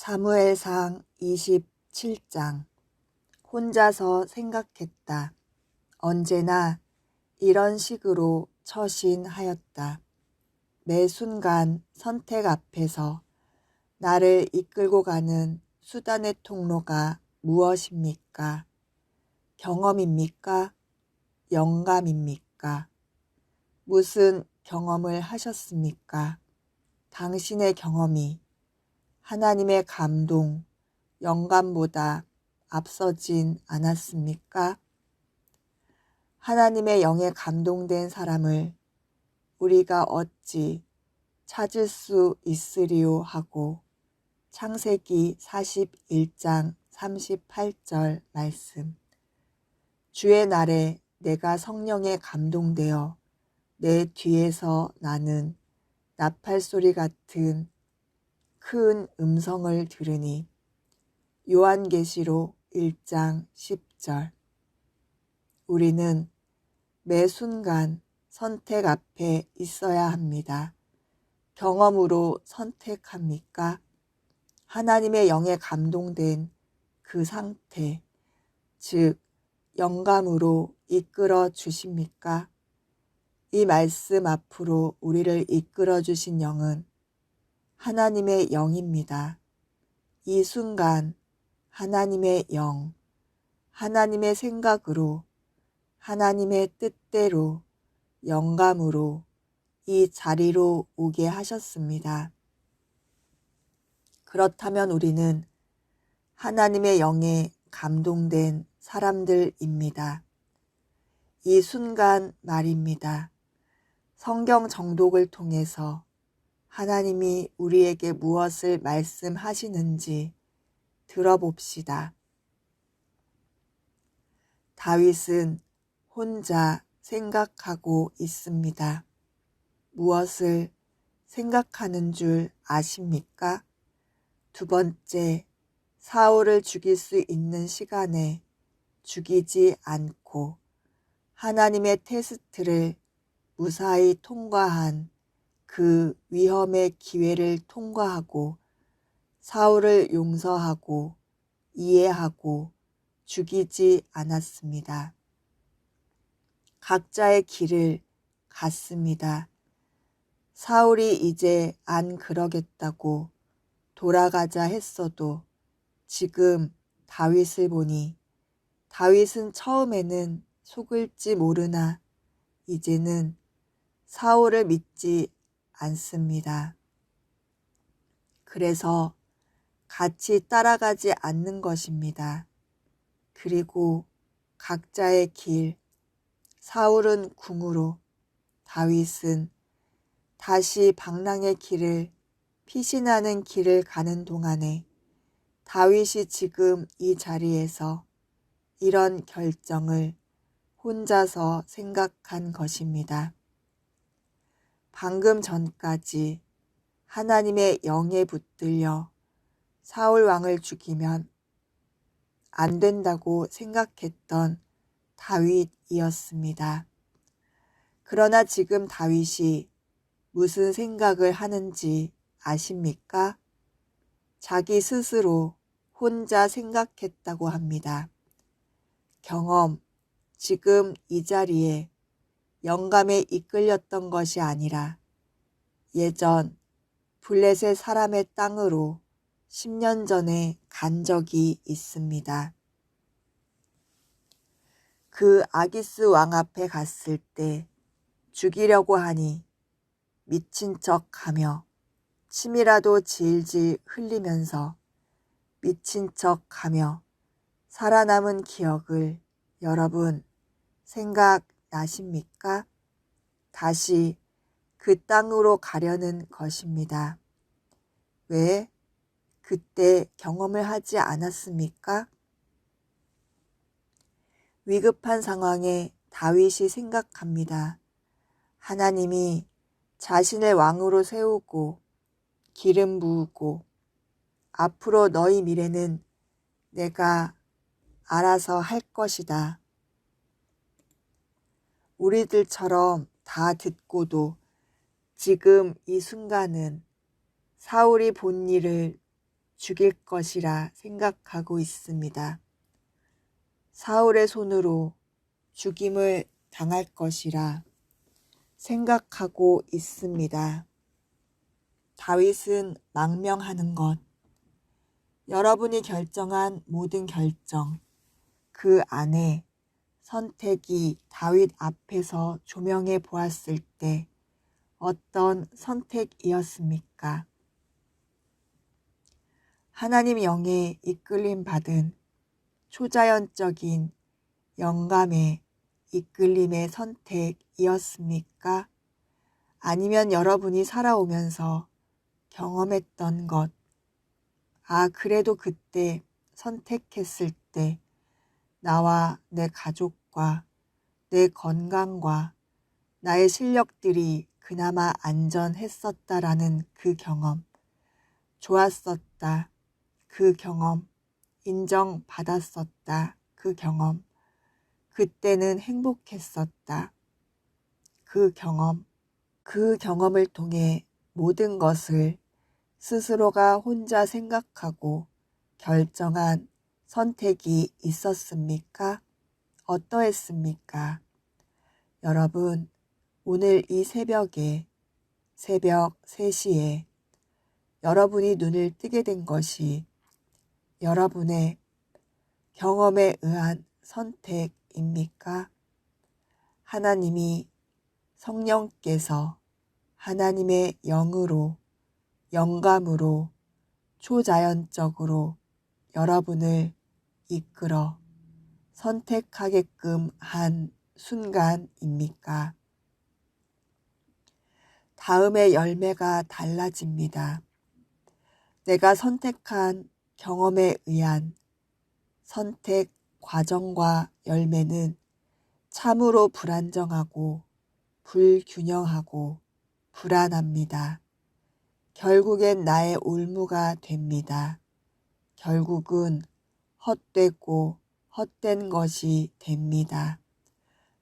사무엘상 27장. 혼자서 생각했다. 언제나 이런 식으로 처신하였다. 매 순간 선택 앞에서 나를 이끌고 가는 수단의 통로가 무엇입니까? 경험입니까? 영감입니까? 무슨 경험을 하셨습니까? 당신의 경험이 하나님의 감동, 영감보다 앞서진 않았습니까? 하나님의 영에 감동된 사람을 우리가 어찌 찾을 수 있으리요 하고 창세기 41장 38절 말씀. 주의 날에 내가 성령에 감동되어 내 뒤에서 나는 나팔소리 같은 큰 음성을 들으니 요한계시록 1장 10절. 우리는 매 순간 선택 앞에 있어야 합니다. 경험으로 선택합니까? 하나님의 영에 감동된 그 상태, 즉 영감으로 이끌어 주십니까? 이 말씀 앞으로 우리를 이끌어 주신 영은 하나님의 영입니다. 이 순간 하나님의 영, 하나님의 생각으로, 하나님의 뜻대로, 영감으로 이 자리로 오게 하셨습니다. 그렇다면 우리는 하나님의 영에 감동된 사람들입니다. 이 순간 말입니다. 성경 정독을 통해서 하나님이 우리에게 무엇을 말씀하시는지 들어봅시다. 다윗은 혼자 생각하고 있습니다. 무엇을 생각하는 줄 아십니까? 두 번째, 사울을 죽일 수 있는 시간에 죽이지 않고 하나님의 테스트를 무사히 통과한 그 위험의 기회를 통과하고 사울을 용서하고 이해하고 죽이지 않았습니다. 각자의 길을 갔습니다. 사울이 이제 안 그러겠다고 돌아가자 했어도 지금 다윗을 보니 다윗은 처음에는 속을지 모르나 이제는 사울을 믿지 않습니다. 그래서 같이 따라가지 않는 것입니다. 그리고 각자의 길, 사울은 궁으로, 다윗은 다시 방랑의 길을, 피신하는 길을 가는 동안에 다윗이 지금 이 자리에서 이런 결정을 혼자서 생각한 것입니다. 방금 전까지 하나님의 영에 붙들려 사울 왕을 죽이면 안 된다고 생각했던 다윗이었습니다. 그러나 지금 다윗이 무슨 생각을 하는지 아십니까? 자기 스스로 혼자 생각했다고 합니다. 경험, 지금 이 자리에 영감에 이끌렸던 것이 아니라 예전 블레셋 사람의 땅으로 10년 전에 간 적이 있습니다. 그 아기스 왕 앞에 갔을 때 죽이려고 하니 미친 척하며 침이라도 질질 흘리면서 미친 척하며 살아남은 기억을 여러분 생각나십니까? 다시 그 땅으로 가려는 것입니다. 왜? 그때 경험을 하지 않았습니까? 위급한 상황에 다윗이 생각합니다. 하나님이 자신을 왕으로 세우고 기름 부으고 앞으로 너희 미래는 내가 알아서 할 것이다. 우리들처럼 다 듣고도 지금 이 순간은 사울이 본 일을 죽일 것이라 생각하고 있습니다. 사울의 손으로 죽임을 당할 것이라 생각하고 있습니다. 다윗은 망명하는 것, 여러분이 결정한 모든 결정, 그 안에 선택이 다윗 앞에서 조명해 보았을 때 어떤 선택이었습니까? 하나님 영에 이끌림 받은 초자연적인 영감의 이끌림의 선택이었습니까? 아니면 여러분이 살아오면서 경험했던 것, 그래도 그때 선택했을 때 나와 내 가족과 내 건강과 나의 실력들이 그나마 안전했었다라는 그 경험, 좋았었다, 그 경험, 인정받았었다, 그 경험, 그때는 행복했었다, 그 경험을 통해 모든 것을 스스로가 혼자 생각하고 결정한 선택이 있었습니까? 어떠했습니까? 여러분, 오늘 이 새벽에 새벽 3시에 여러분이 눈을 뜨게 된 것이 여러분의 경험에 의한 선택입니까? 하나님이 성령께서 하나님의 영으로 영감으로 초자연적으로 여러분을 이끌어 선택하게끔 한 순간입니까? 다음의 열매가 달라집니다. 내가 선택한 경험에 의한 선택 과정과 열매는 참으로 불안정하고 불균형하고 불안합니다. 결국엔 나의 올무가 됩니다. 결국은 헛되고 헛된 것이 됩니다.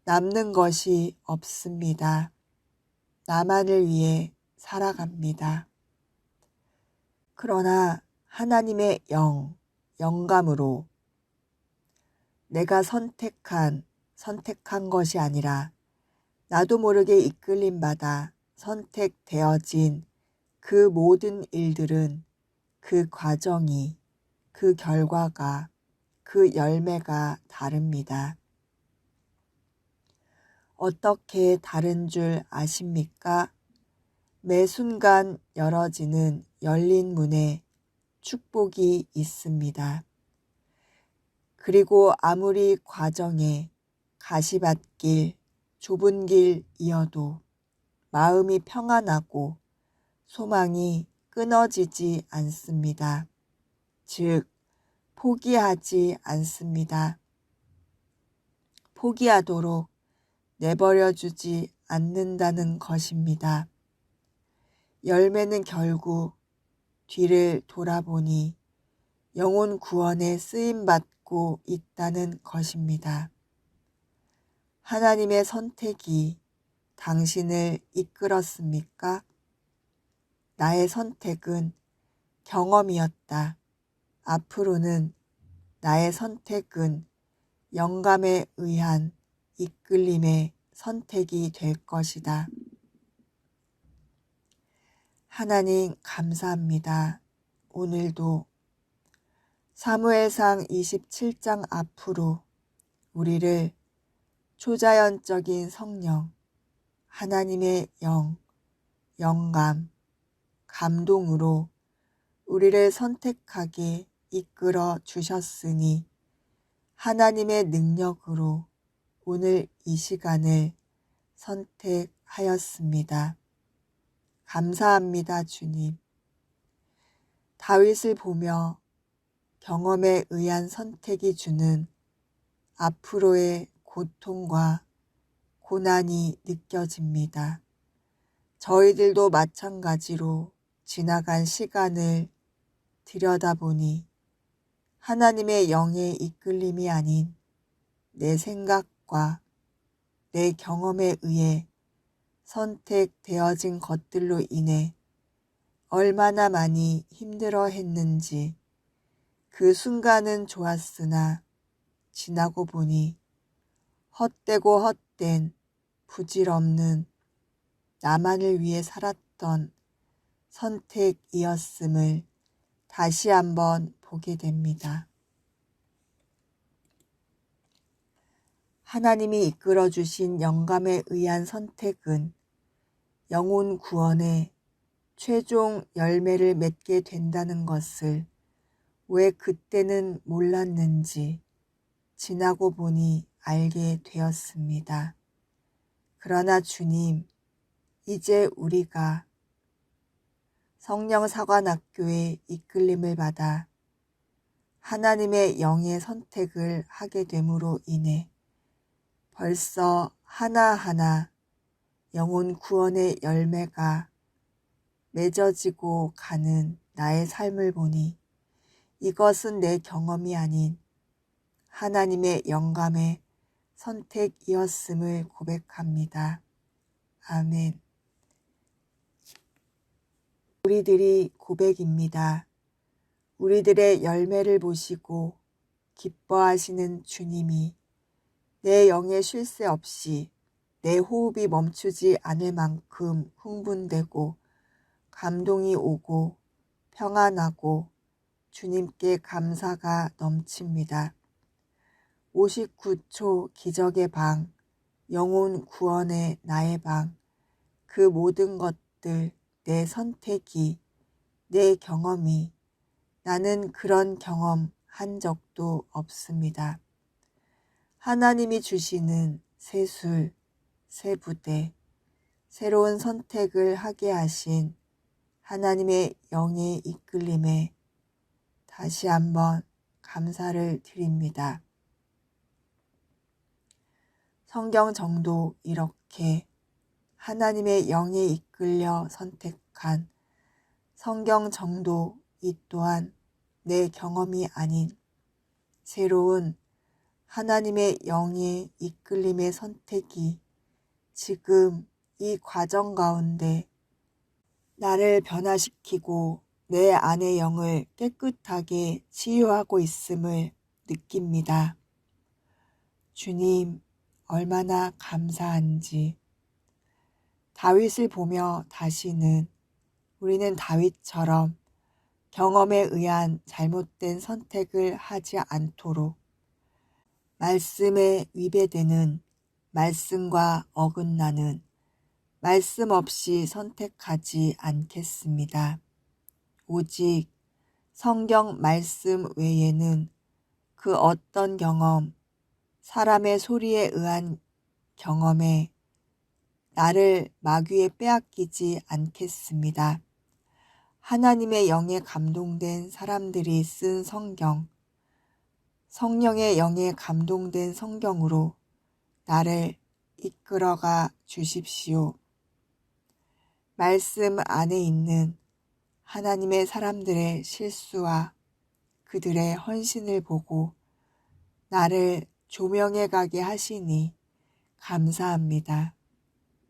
남는 것이 없습니다. 나만을 위해 살아갑니다. 그러나 하나님의 영감으로 내가 선택한 것이 아니라 나도 모르게 이끌림받아 선택되어진 그 모든 일들은 그 과정이, 그 결과가, 그 열매가 다릅니다. 어떻게 다른 줄 아십니까? 매 순간 열어지는 열린 문에 축복이 있습니다. 그리고 아무리 과정에 가시밭길, 좁은 길이어도 마음이 평안하고 소망이 끊어지지 않습니다. 즉, 포기하지 않습니다. 포기하도록 내버려주지 않는다는 것입니다. 열매는 결국 뒤를 돌아보니 영혼 구원에 쓰임받고 있다는 것입니다. 하나님의 선택이 당신을 이끌었습니까? 나의 선택은 경험이었다. 앞으로는 나의 선택은 영감에 의한 이끌림의 선택이 될 것이다. 하나님 감사합니다. 오늘도 사무엘상 27장 앞으로 우리를 초자연적인 성령, 하나님의 영감, 감동으로 우리를 선택하게 이끌어 주셨으니 하나님의 능력으로 오늘 이 시간을 선택하였습니다. 감사합니다, 주님. 다윗을 보며 경험에 의한 선택이 주는 앞으로의 고통과 고난이 느껴집니다. 저희들도 마찬가지로 지나간 시간을 들여다보니 하나님의 영의 이끌림이 아닌 내 생각과 내 경험에 의해 선택되어진 것들로 인해 얼마나 많이 힘들어 했는지. 그 순간은 좋았으나 지나고 보니 헛되고 헛된 부질없는 나만을 위해 살았던 선택이었음을 다시 한번 보게 됩니다. 하나님이 이끌어주신 영감에 의한 선택은 영혼 구원의 최종 열매를 맺게 된다는 것을 왜 그때는 몰랐는지 지나고 보니 알게 되었습니다. 그러나 주님, 이제 우리가 성령 사관학교의 이끌림을 받아 하나님의 영의 선택을 하게 됨으로 인해 벌써 하나하나 영혼 구원의 열매가 맺어지고 가는 나의 삶을 보니 이것은 내 경험이 아닌 하나님의 영감의 선택이었음을 고백합니다. 아멘. 우리들이 고백입니다. 우리들의 열매를 보시고 기뻐하시는 주님이 내 영에 쉴 새 없이 내 호흡이 멈추지 않을 만큼 흥분되고 감동이 오고 평안하고 주님께 감사가 넘칩니다. 59초 기적의 방, 영혼 구원의 나의 방, 그 모든 것들, 내 선택이, 내 경험이, 나는 그런 경험 한 적도 없습니다. 하나님이 주시는 새 술, 새 부대, 새로운 선택을 하게 하신 하나님의 영의 이끌림에 다시 한번 감사를 드립니다. 성경 정도 이렇게 하나님의 영에 이끌려 선택한 성경 정도 이 또한 내 경험이 아닌 새로운 하나님의 영의 이끌림의 선택이 지금 이 과정 가운데 나를 변화시키고 내 안의 영을 깨끗하게 치유하고 있음을 느낍니다. 주님, 얼마나 감사한지. 다윗을 보며 다시는 우리는 다윗처럼 경험에 의한 잘못된 선택을 하지 않도록 말씀에 위배되는, 말씀과 어긋나는 말씀 없이 선택하지 않겠습니다. 오직 성경 말씀 외에는 그 어떤 경험, 사람의 소리에 의한 경험에 나를 마귀에 빼앗기지 않겠습니다. 하나님의 영에 감동된 사람들이 쓴 성경, 성령의 영에 감동된 성경으로 나를 이끌어가 주십시오. 말씀 안에 있는 하나님의 사람들의 실수와 그들의 헌신을 보고 나를 조명해 가게 하시니 감사합니다.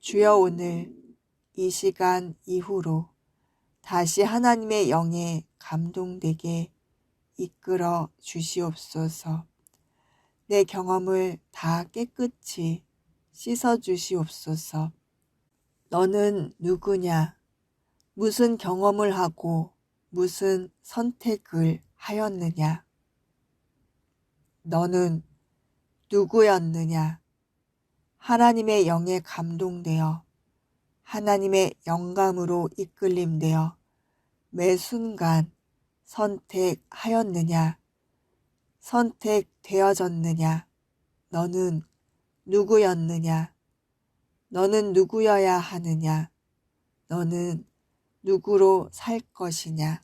주여, 오늘 이 시간 이후로 다시 하나님의 영에 감동되게 이끌어 주시옵소서. 내 경험을 다 깨끗이 씻어 주시옵소서. 너는 누구냐? 무슨 경험을 하고 무슨 선택을 하였느냐? 너는 누구였느냐? 하나님의 영에 감동되어 하나님의 영감으로 이끌림되어 매 순간 선택하였느냐? 선택되어졌느냐? 너는 누구였느냐? 너는 누구여야 하느냐? 너는 누구로 살 것이냐?